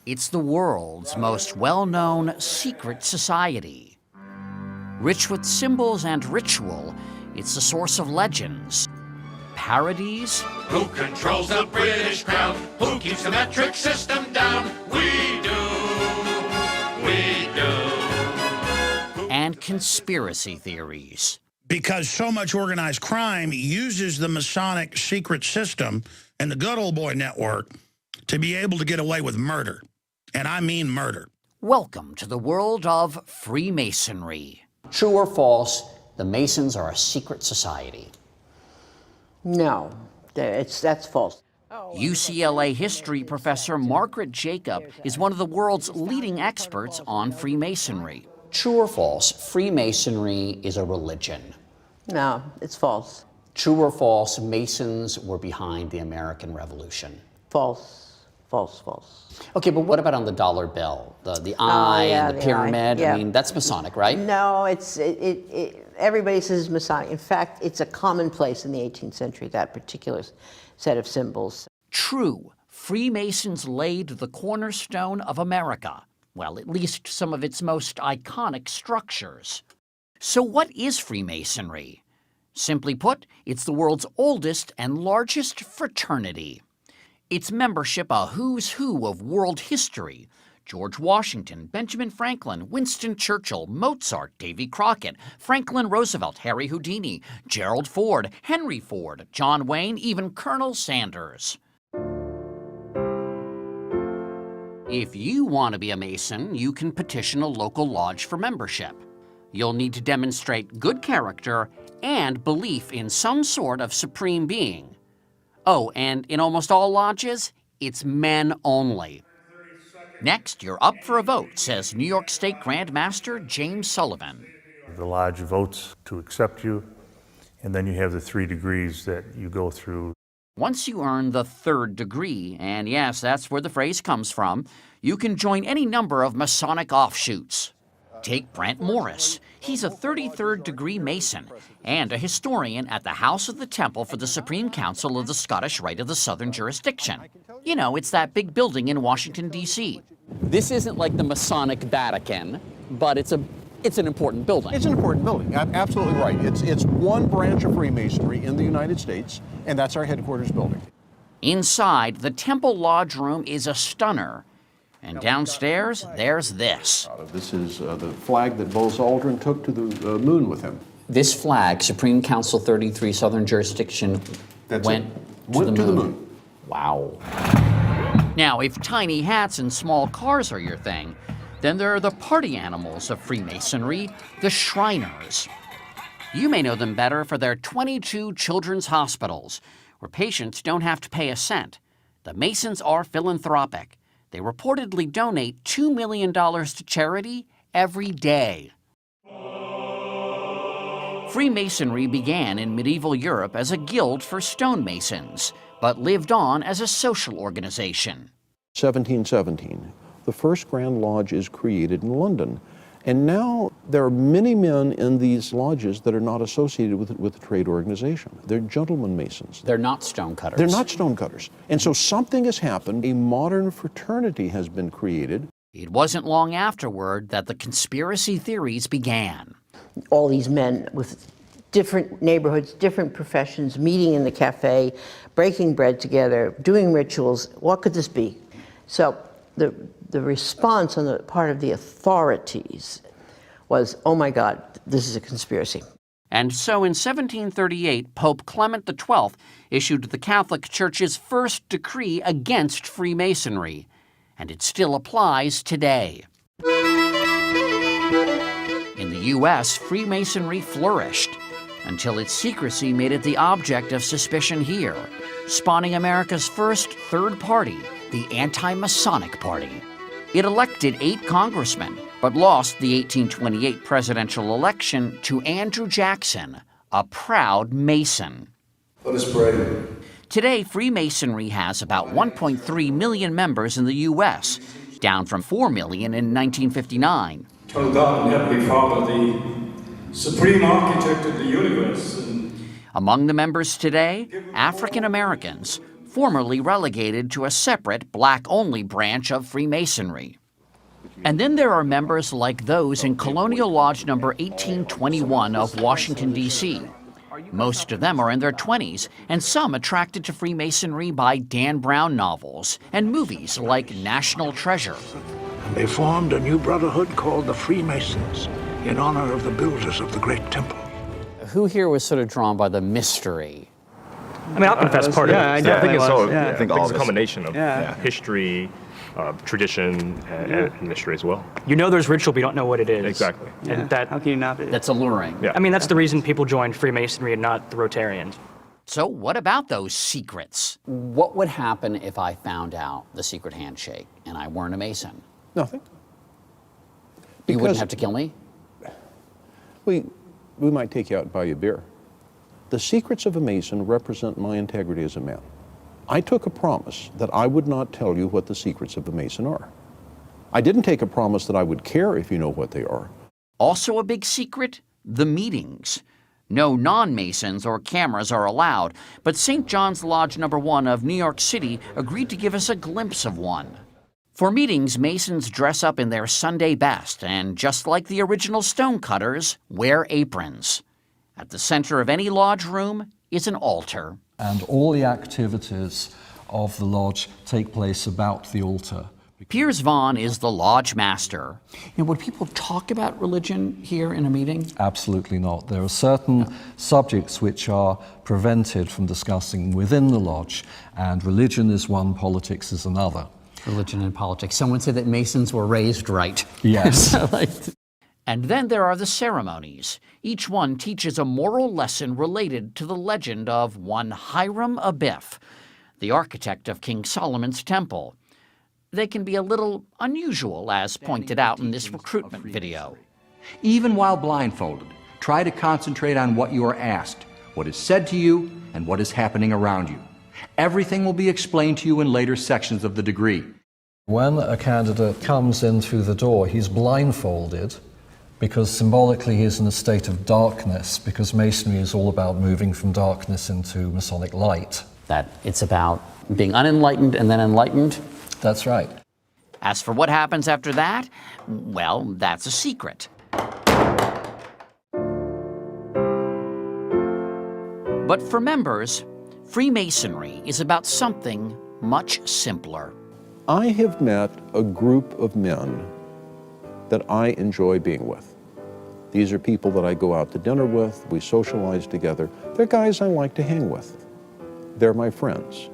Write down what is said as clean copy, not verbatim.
It's the world's most well-known secret society. Rich with symbols and ritual, it's a source of legends, parodies. Who controls the British crown? Who keeps the metric system down? We do. We do. And conspiracy theories. Because so much organized crime uses the Masonic secret system and the good old boy network to be able to get away with murder. And I mean murder. Welcome to the world of Freemasonry. True or false, the Masons are a secret society? No, that's false. UCLA history professor Margaret Jacob is one of the world's leading experts on Freemasonry. True or false, Freemasonry is a religion? No, it's false. True or false, Masons were behind the American Revolution? False. False, false. Okay, but what about on the dollar bill? The eye and the pyramid? Yeah. I mean, that's Masonic, right? No, everybody says Masonic. In fact, it's a commonplace in the 18th century, that particular set of symbols. True. Freemasons laid the cornerstone of America. Well, at least some of its most iconic structures. So what is Freemasonry? Simply put, it's the world's oldest and largest fraternity. Its membership a who's who of world history. George Washington, Benjamin Franklin, Winston Churchill, Mozart, Davy Crockett, Franklin Roosevelt, Harry Houdini, Gerald Ford, Henry Ford, John Wayne, even Colonel Sanders. If you want to be a Mason, you can petition a local lodge for membership. You'll need to demonstrate good character and belief in some sort of supreme being. Oh, and in almost all lodges, it's men only. Next, you're up for a vote, says New York State Grand Master James Sullivan. The lodge votes to accept you, and then you have the 3 degrees that you go through. Once you earn the 3rd degree, and yes, that's where the phrase comes from, you can join any number of Masonic offshoots. Take Brent Morris. He's a 33rd degree Mason and a historian at the House of the Temple for the Supreme Council of the Scottish Rite of the Southern Jurisdiction. You know, it's that big building in Washington, D.C. This isn't like the Masonic Vatican, but it's an important building. It's an important building, absolutely right. It's one branch of Freemasonry in the United States, and that's our headquarters building. Inside, the Temple Lodge room is a stunner. And downstairs, there's this. This is the flag that Buzz Aldrin took to the moon with him. This flag, Supreme Council 33 Southern Jurisdiction, went to the moon. Wow. Now, if tiny hats and small cars are your thing, then there are the party animals of Freemasonry, the Shriners. You may know them better for their 22 children's hospitals, where patients don't have to pay a cent. The Masons are philanthropic. They reportedly donate $2 million to charity every day. Freemasonry began in medieval Europe as a guild for stonemasons, but lived on as a social organization. 1717, the first Grand Lodge is created in London. And now there are many men in these lodges that are not associated with the trade organization. They're gentlemen masons. They're not stonecutters. They're not stonecutters. And so something has happened. A modern fraternity has been created. It wasn't long afterward that the conspiracy theories began. All these men with different neighborhoods, different professions, meeting in the cafe, breaking bread together, doing rituals. What could this be? So the response on the part of the authorities was, oh my God, this is a conspiracy. And so in 1738, Pope Clement XII issued the Catholic Church's first decree against Freemasonry, and it still applies today. In the U.S., Freemasonry flourished until its secrecy made it the object of suspicion here, spawning America's first third party, the Anti-Masonic Party. It elected 8 congressmen, but lost the 1828 presidential election to Andrew Jackson, a proud Mason. Let us pray. Today, Freemasonry has about 1.3 million members in the U.S., down from 4 million in 1959. Tell God and Heavenly Father, the supreme architect of the universe. Among the members today, African Americans, formerly relegated to a separate black-only branch of Freemasonry. And then there are members like those in Colonial Lodge number 1821 of Washington, D.C. Most of them are in their 20s, and some attracted to Freemasonry by Dan Brown novels and movies like National Treasure. And they formed a new brotherhood called the Freemasons in honor of the builders of the Great Temple. Who here was sort of drawn by the mystery? I mean, I'll confess part of it. I think it's all. Yeah. I think all it's a combination of history, tradition, and mystery as well. You know there's ritual, but you don't know what it is. Exactly. And that, how can you not be? That's alluring. Yeah. I mean, that's the reason people join Freemasonry and not the Rotarians. So what about those secrets? What would happen if I found out the secret handshake and I weren't a Mason? Nothing. You wouldn't have to kill me? We might take you out and buy you a beer. The secrets of a Mason represent my integrity as a man. I took a promise that I would not tell you what the secrets of a Mason are. I didn't take a promise that I would care if you know what they are. Also a big secret? The meetings. No non-Masons or cameras are allowed, but St. John's Lodge number 1 of New York City agreed to give us a glimpse of one. For meetings, Masons dress up in their Sunday best and, just like the original stonecutters, wear aprons. At the center of any lodge room is an altar. And all the activities of the lodge take place about the altar. Piers Vaughn is the lodge master. Would people talk about religion here in a meeting? Absolutely not. There are certain subjects which are prevented from discussing within the lodge, and religion is one, politics is another. Religion and politics. Someone said that Masons were raised right. Yes. And then there are the ceremonies. Each one teaches a moral lesson related to the legend of one Hiram Abiff, the architect of King Solomon's Temple. They can be a little unusual, as pointed out in this recruitment video. Even while blindfolded, try to concentrate on what you are asked, what is said to you, and what is happening around you. Everything will be explained to you in later sections of the degree. When a candidate comes in through the door, he's blindfolded because symbolically he's in a state of darkness, because Masonry is all about moving from darkness into Masonic light. That it's about being unenlightened and then enlightened? That's right. As for what happens after that, well, that's a secret. But for members, Freemasonry is about something much simpler. I have met a group of men that I enjoy being with. These are people that I go out to dinner with, we socialize together. They're guys I like to hang with. They're my friends.